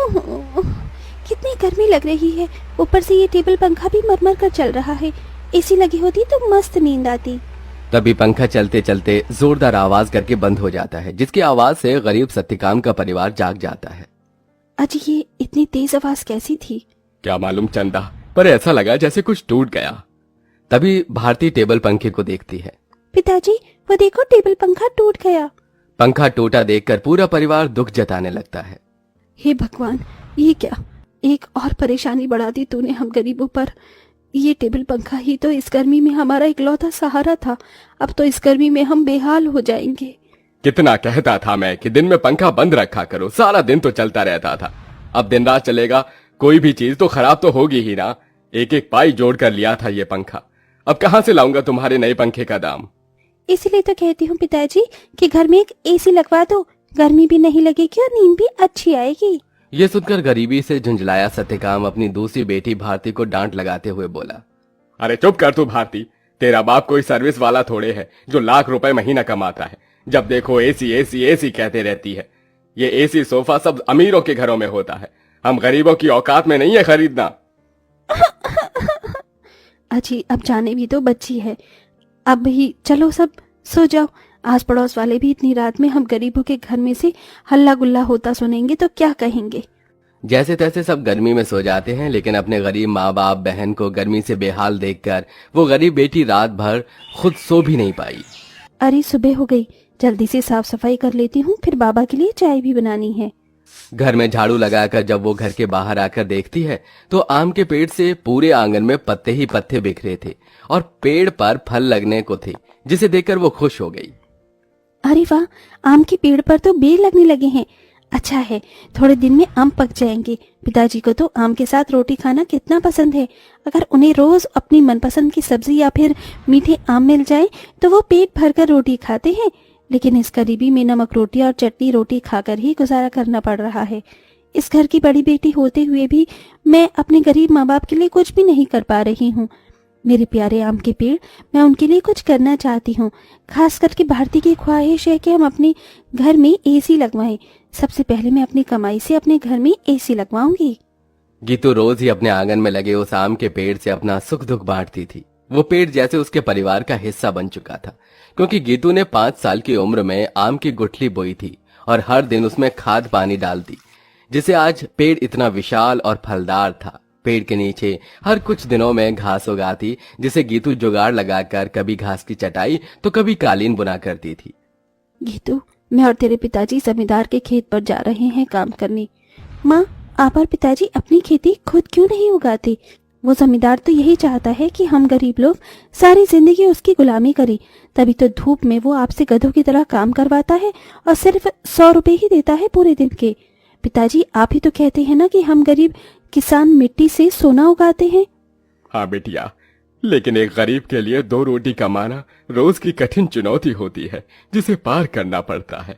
कितनी गर्मी लग रही है, ऊपर से ये टेबल पंखा भी मरमर कर चल रहा है। एसी लगी होती तो मस्त नींद आती। तभी पंखा चलते चलते जोरदार आवाज करके बंद हो जाता है, जिसकी आवाज से गरीब सत्यकाम का परिवार जाग जाता है। अजी ये इतनी तेज आवाज कैसी थी? क्या मालूम चंदा, पर ऐसा लगा जैसे कुछ टूट गया। तभी भारती टेबल पंखे को देखती है। पिताजी वो देखो, टेबल पंखा टूट गया। पंखा टूटा देखकर पूरा परिवार दुख जताने लगता है। हे भगवान, ये क्या, एक और परेशानी बढ़ा दी तूने हम गरीबों पर। ये टेबल पंखा ही तो इस गर्मी में हमारा इकलौता सहारा था, अब तो इस गर्मी में हम बेहाल हो जाएंगे। कितना कहता था मैं कि दिन में पंखा बंद रखा करो, सारा दिन तो चलता रहता था। अब दिन रात चलेगा, कोई भी चीज तो खराब तो होगी ही ना। एक एक पाई जोड़ कर लिया था ये पंखा, अब कहां से लाऊंगा तुम्हारे नए पंखे का दाम। इसीलिए तो कहती हूँ पिताजी कि घर में एक एसी लगवा दो, गर्मी भी नहीं लगेगी और नींद भी अच्छी आएगी। ये सुनकर गरीबी से झुंझलाया सत्यकाम अपनी दूसरी बेटी भारती को डांट लगाते हुए बोला, अरे चुप कर तू भारती, तेरा बाप कोई सर्विस वाला थोड़े है जो लाख रुपए महीना कमाता है। जब देखो एसी एसी एसी कहते रहती है। ये एसी सोफा सब अमीरों के घरों में होता है, हम गरीबों की औकात में नहीं है खरीदना। अजी अब जाने भी तो बच्ची है, अब ही चलो सब सो जाओ। आस पड़ोस वाले भी इतनी रात में हम गरीबों के घर में से हल्ला गुल्ला होता सुनेंगे तो क्या कहेंगे। जैसे तैसे सब गर्मी में सो जाते हैं, लेकिन अपने गरीब माँ बाप बहन को गर्मी से बेहाल देखकर वो गरीब बेटी रात भर खुद सो भी नहीं पाई। अरे सुबह हो गई, जल्दी से साफ सफाई कर लेती हूँ, फिर बाबा के लिए चाय भी बनानी है। घर में झाड़ू लगाकर जब वो घर के बाहर आकर देखती है तो आम के पेड़ से पूरे आंगन में पत्ते ही पत्ते बिखरे थे और पेड़ पर फल लगने को थे, जिसे देखकर वो खुश हो गई। अरे वाह, आम के पेड़ पर तो बेर लगने लगे हैं। अच्छा है, थोड़े दिन में आम पक जाएंगे। पिताजी को तो आम के साथ रोटी खाना कितना पसंद है। अगर उन्हें रोज अपनी मनपसंद की सब्जी या फिर मीठे आम मिल जाए तो वो पेट भरकर रोटी खाते हैं, लेकिन इस गरीबी में नमक रोटी और चटनी रोटी खाकर ही गुजारा करना पड़ रहा है। इस घर की बड़ी बेटी होते हुए भी मैं अपने गरीब माँ बाप के लिए कुछ भी नहीं कर पा रही हूँ। मेरे प्यारे आम के पेड़, मैं उनके लिए कुछ करना चाहती हूँ। खास करके भारती की ख्वाहिश है कि हम अपने घर में एसी लगवाएं। सबसे पहले मैं अपनी कमाई से अपने घर में एसी लगवाऊंगी। गीतू रोज ही अपने आंगन में लगे उस आम के पेड़ से अपना सुख दुख बांटती थी। वो पेड़ जैसे उसके परिवार का हिस्सा बन चुका था, क्योंकि गीतू ने 5 साल की उम्र में आम की गुठली बोई थी और हर दिन उसमें खाद पानी डालती, जिससे आज पेड़ इतना विशाल और फलदार था। पेड़ के नीचे हर कुछ दिनों में घास उगाती, जिसे गीतू जुगाड़ लगाकर कभी घास की चटाई तो कभी कालीन बुना करती थी। गीतू, मैं और तेरे पिताजी जमींदार के खेत पर जा रहे हैं काम करने। माँ, आप और पिताजी अपनी खेती खुद क्यों नहीं उगाते? वो जमींदार तो यही चाहता है कि हम गरीब लोग सारी जिंदगी उसकी गुलामी करें, तभी तो धूप में वो आपसे गधों की तरह काम करवाता है और सिर्फ 100 रुपए ही देता है पूरे दिन के। पिताजी, आप ही तो कहते हैं ना कि हम गरीब किसान मिट्टी से सोना उगाते हैं। हाँ बेटिया, लेकिन एक गरीब के लिए 2 रोटी कमाना रोज की कठिन चुनौती होती है, जिसे पार करना पड़ता है।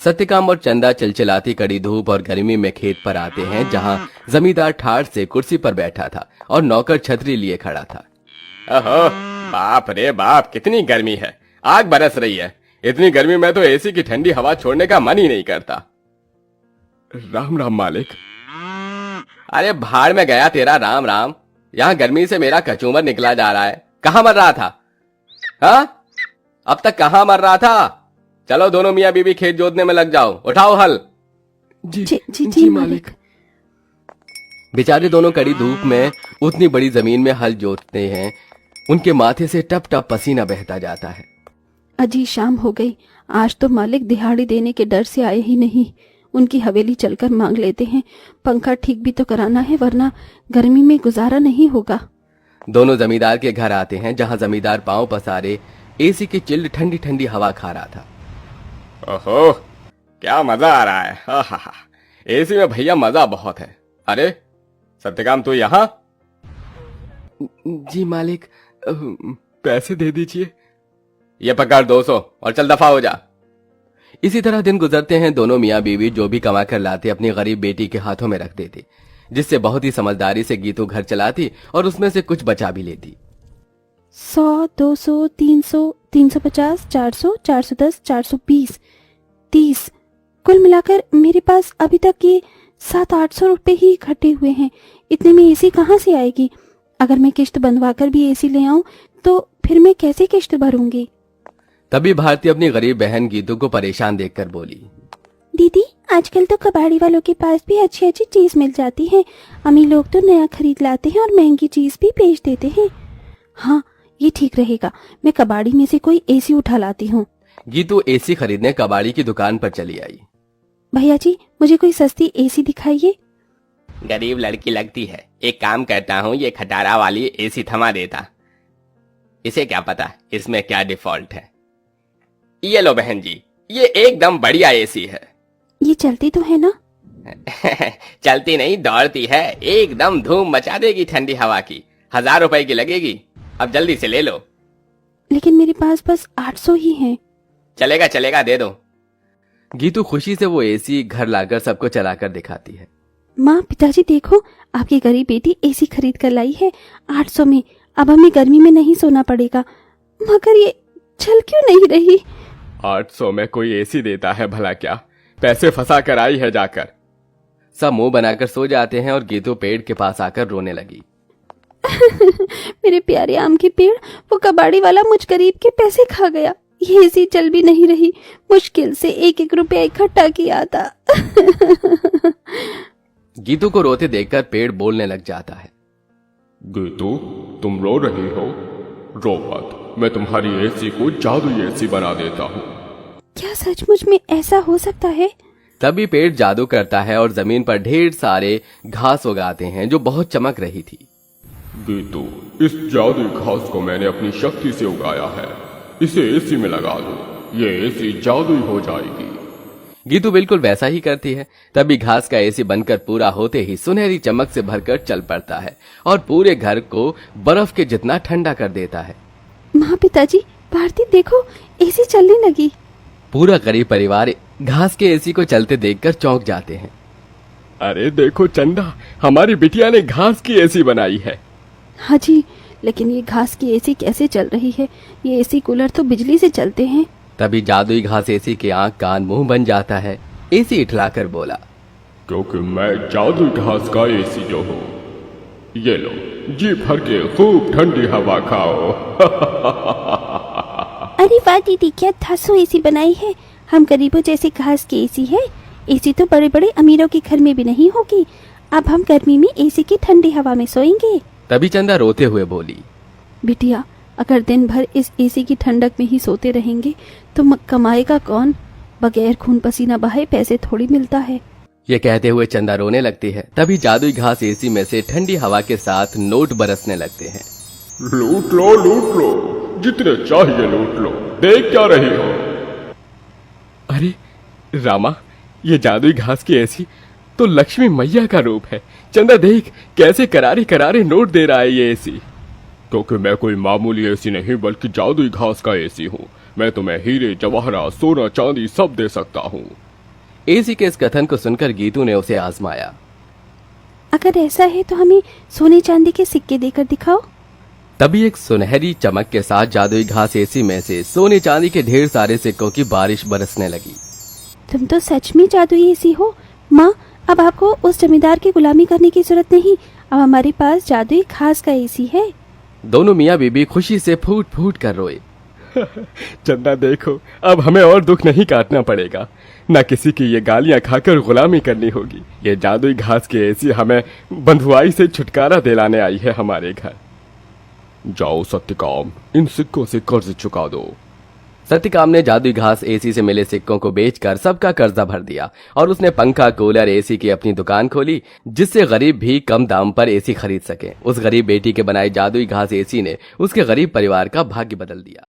सत्यकाम और चंदा चिलचिलाती कड़ी धूप और गर्मी में खेत पर आते हैं, जहाँ जमींदार ठाठ से कुर्सी पर बैठा था और नौकर छतरी लिए खड़ा था। ओहो, बाप रे बाप, कितनी गर्मी है, आग बरस रही है। इतनी गर्मी में तो एसी की ठंडी हवा छोड़ने का मन ही नहीं करता। राम राम मालिक। अरे भाड़ में गया तेरा राम राम, यहाँ गर्मी से मेरा कचूमर निकला जा रहा है। कहाँ मर रहा था? हाँ, अब तक कहाँ मर रहा था? चलो दोनों मियाँ बीबी खेत जोतने में लग जाओ, उठाओ हल। जी मालिक। बेचारे दोनों कड़ी धूप में उतनी बड़ी जमीन में हल जोतते हैं, उनके माथे से टप टप पसीना बहता जाता है। अजी शाम हो गई, आज तो मालिक दिहाड़ी देने के डर से आए ही नहीं। उनकी हवेली चलकर मांग लेते हैं। पंखा ठीक भी तो कराना है, वरना गर्मी में गुजारा नहीं होगा। दोनों जमींदार के घर आते हैं, जहां जमींदार पांव पसारे एसी की चिल्ड ठंडी ठंडी हवा खा रहा था। ओहो, क्या मजा आ रहा है। हा, एसी में भैया मजा बहुत है। अरे सत्यकाम, तू यहाँ? जी मालिक, पैसे दे दीजिए। ये पकड़ 200 और चल दफा हो जा। इसी तरह दिन गुजरते हैं। दोनों मियाँ बीवी जो भी कमा कर लाते अपनी गरीब बेटी के हाथों में रख देते, जिससे बहुत ही समझदारी से गीतू घर चलाती और उसमें से कुछ बचा भी लेती। 100, 200, 300, 350, 400, 410, 420, 30, कुल मिलाकर मेरे पास अभी तक ये 700-800 रुपए ही इकट्ठे हुए हैं। इतने में एसी कहाँ से आएगी? अगर मैं किश्त बंधवा कर भी एसी ले आऊं तो फिर मैं कैसे किश्त भरूंगी? तभी भारती अपनी गरीब बहन गीतू को परेशान देखकर बोली, दीदी, आजकल तो कबाड़ी वालों के पास भी अच्छी अच्छी चीज मिल जाती है। अमीर लोग तो नया खरीद लाते हैं और महंगी चीज भी बेच देते हैं। हाँ, ये ठीक रहेगा। मैं कबाड़ी में से कोई एसी उठा लाती हूँ। गीतू एसी खरीदने कबाड़ी की दुकान पर चली आई। भैया जी, मुझे कोई सस्ती एसी दिखाइए। गरीब लड़की लगती है, एक काम करता हूँ, ये खटारा वाली एसी थमा देता। इसे क्या पता इसमें क्या डिफॉल्ट है। ये लो बहन जी, ये एकदम बढ़िया एसी है। ये चलती तो है ना? चलती नहीं, दौड़ती है। एकदम धूम मचा देगी ठंडी हवा की। 1000 रुपए की लगेगी। अब जल्दी से ले लो। लेकिन मेरे पास बस 800 ही हैं। चलेगा चलेगा, दे दो। गीतू खुशी से वो एसी घर लाकर सबको चलाकर दिखाती है। माँ, पिताजी देखो, आपकी गरीब बेटी एसी खरीद कर लाई है 800 में। अब हमें गर्मी में नहीं सोना पड़ेगा। मगर ये चल क्यों नहीं रही? 800 में कोई एसी देता है भला क्या? पैसे फंसा कर आई है जाकर। सब मुंह बनाकर सो जाते हैं और गीतू पेड़ के पास आकर रोने लगी। मेरे प्यारे आम के पेड़, वो कबाड़ी वाला मुझ गरीब के पैसे खा गया। ये एसी चल भी नहीं रही। मुश्किल से 1-1 रुपया इकट्ठा किया था। गीतू को रोते देखकर पेड़ बोलने लग जाता है। गीतू, तुम रो रही हो? रो मत, मैं तुम्हारी एसी को जादुई एसी बना देता हूँ। क्या सचमुच में ऐसा हो सकता है? तभी पेड़ जादू करता है और जमीन पर ढेर सारे घास उगाते हैं जो बहुत चमक रही थी। गीतू, इस जादुई घास को मैंने अपनी शक्ति से उगाया है। इसे एसी में लगा दो, ये एसी जादुई हो जाएगी। गीतू बिल्कुल वैसा ही करती है। तभी घास का एसी बनकर पूरा होते ही सुनहरी चमक से भरकर चल पड़ता है और पूरे घर को बर्फ के जितना ठंडा कर देता है। माँ, पिताजी, भारती देखो, एसी चलने लगी। पूरा गरीब परिवार घास के एसी को चलते देखकर चौंक जाते हैं। अरे देखो चंदा, हमारी बिटिया ने घास की एसी बनाई है। हाँ जी, लेकिन ये घास की एसी कैसे चल रही है? ये एसी कूलर तो बिजली से चलते हैं। तभी जादुई घास एसी के आंख कान मुंह बन जाता है। एसी इठलाकर बोला, क्योंकि मैं जादुई घास का एसी जो हूँ। ये लो, जी भर के खूब ठंडी हवा खाओ। अरे वाह दीदी, क्या धांसू एसी बनाई है। हम गरीबों जैसे घास की एसी है। एसी तो बड़े बड़े अमीरों के घर में भी नहीं होगी। अब हम गर्मी में एसी की ठंडी हवा में सोएंगे। तभी चंदा रोते हुए बोली, बिटिया, अगर दिन भर इस एसी की ठंडक में ही सोते रहेंगे तो कमाएगा कौन? बगैर खून पसीना बहाए पैसे थोड़ी मिलता है। ये कहते हुए चंदा रोने लगती है। तभी जादुई घास एसी में से ठंडी हवा के साथ नोट बरसने लगते हैं। लूट लो, जितने चाहिए लूट लो। देख क्या रही हो? अरे रामा, ये जादुई घास की एसी तो लक्ष्मी मैया का रूप है। चंदा देख, कैसे करारे करारे नोट दे रहा है ये एसी। क्योंकि मैं कोई मामूली एसी नहीं बल्कि जादुई घास का एसी हूँ। मैं तुम्हें हीरे जवाहरात सोना चांदी सब दे सकता हूँ। एसी के इस कथन को सुनकर गीतू ने उसे आजमाया। अगर ऐसा है तो हमें सोने चांदी के सिक्के देकर दिखाओ। तभी एक सुनहरी चमक के साथ जादुई घास एसी में से सोने चांदी के ढेर सारे सिक्कों की बारिश बरसने लगी। तुम तो सच में जादुई एसी हो। माँ, अब आपको उस जमींदार की गुलामी करने की जरूरत नहीं। अब हमारे पास जादुई घास का एसी है। दोनों मियाँ बीबी खुशी से फूट फूट कर रोए। चंदा देखो, अब हमें और दुख नहीं काटना पड़ेगा। न किसी की ये गालियां खाकर गुलामी करनी होगी। ये जादुई घास की एसी हमें बंधुआई से छुटकारा दिलाने आई है हमारे घर। जाओ सत्यकाम, इन सिक्कों से कर्ज चुका दो। सत्यकाम ने जादुई घास एसी से मिले सिक्कों को बेचकर सबका कर्जा भर दिया और उसने पंखा, कूलर, एसी की अपनी दुकान खोली, जिससे गरीब भी कम दाम पर एसी खरीद सके। उस गरीब बेटी के बनाए जादुई घास एसी ने उसके गरीब परिवार का भाग्य बदल दिया।